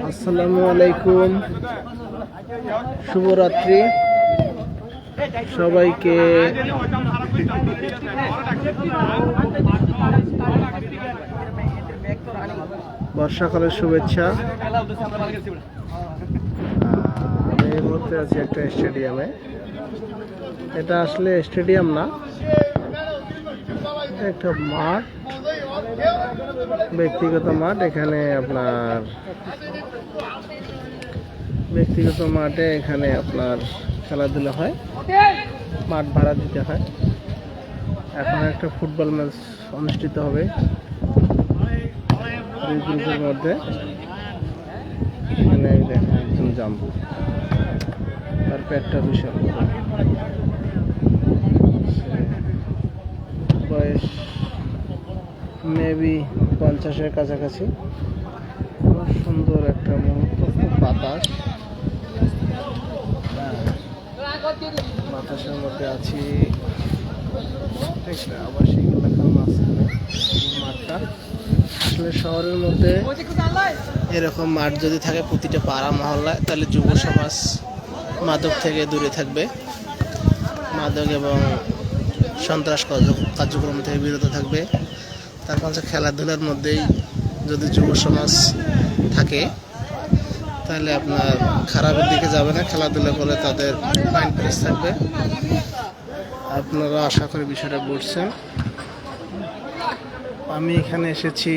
আসসালামু আলাইকুম, শুভরাত্রি সবাইকে। বর্ষাকালের শুভেচ্ছা। আমি এই মুহূর্তে আছি একটা স্টেডিয়ামে। এটা আসলে স্টেডিয়াম না, একটা মাঠ, ব্যক্তিগত মাঠ। এখানে আপনার ব্যক্তিগত মাঠে এখানে আপনার খেলাধুলা হয়, মাঠ ভাড়া দিতে হয়। এখন একটা ফুটবল ম্যাচ অনুষ্ঠিত হবে দুই গ্রুপের মধ্যে। এখানে দেখেন একজন জাম্প, তার পেটটা বিশাল, বয়স মেবি 50-এর কাছাকাছি। খুব সুন্দর একটা মুহূর্ত, খুব বাতাস, বাতাসের মধ্যে আছি। আবাসিক এলাকার মাঝখানে মাঠটা। আসলে শহরের মধ্যে এরকম মাঠ যদি থাকে প্রতিটা পাড়া মহল্লায়, তাহলে যুব সমাজ মাদক থেকে দূরে থাকবে, মাদক এবং সন্ত্রাস কার্যক্রম থেকে বিরত থাকবে। তার কাছে খেলাধুলার মধ্যেই যদি যুব সমাজ থাকে, তাহলে আপনার খারাপের দিকে যাবে না। খেলাধুলা করে তাদের মাইন্ড ফ্রেশ থাকবে। আপনারা আশা করি বিষয়টা বুঝছেন। আমি এখানে এসেছি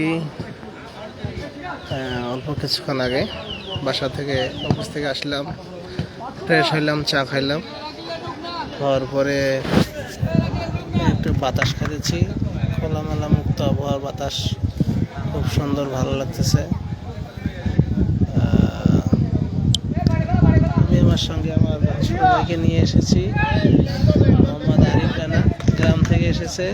অল্প কিছুক্ষণ আগে। বাসা থেকে, অফিস থেকে আসলাম, ফ্রেশ হইলাম, চা খাইলাম, খাওয়ার পরে একটু বাতাস খেতেছি। খোলামেলা মুক্ত আবহাওয়ার বাতাস, খুব সুন্দর, ভালো লাগতেছে। আমি আমার সঙ্গে আমার ছোট ভাইকে নিয়ে এসেছি। মোহাম্মদ আরিফ রানা গ্রাম থেকে এসেছে।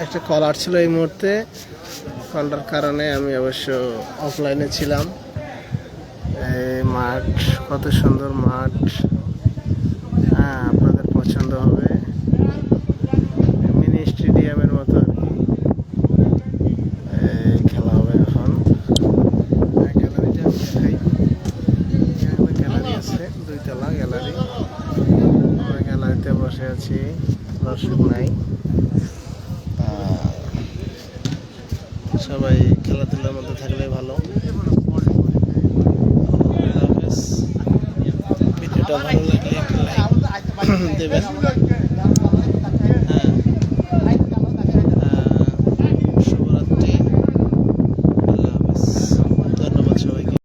একটা কল আসছিল এই মুহূর্তে, কলটার কারণে আমি অবশ্য অফলাইনে ছিলাম। এই মাঠ, কত সুন্দর মাঠ, আপনাদের পছন্দ হবে। মিনি স্টেডিয়ামের মতো খেলা হবে এখন। গ্যালারিটা দেখাই, গ্যালারি আছে, 2 তলা গ্যালারি। আমরা গ্যালারিতে বসে আছি, দর্শক নাই। সবাই খেলাধুলার মধ্যে থাকলে ভালো। ভিডিওটা ভালো লাগলে একটা লাইক দেবেন।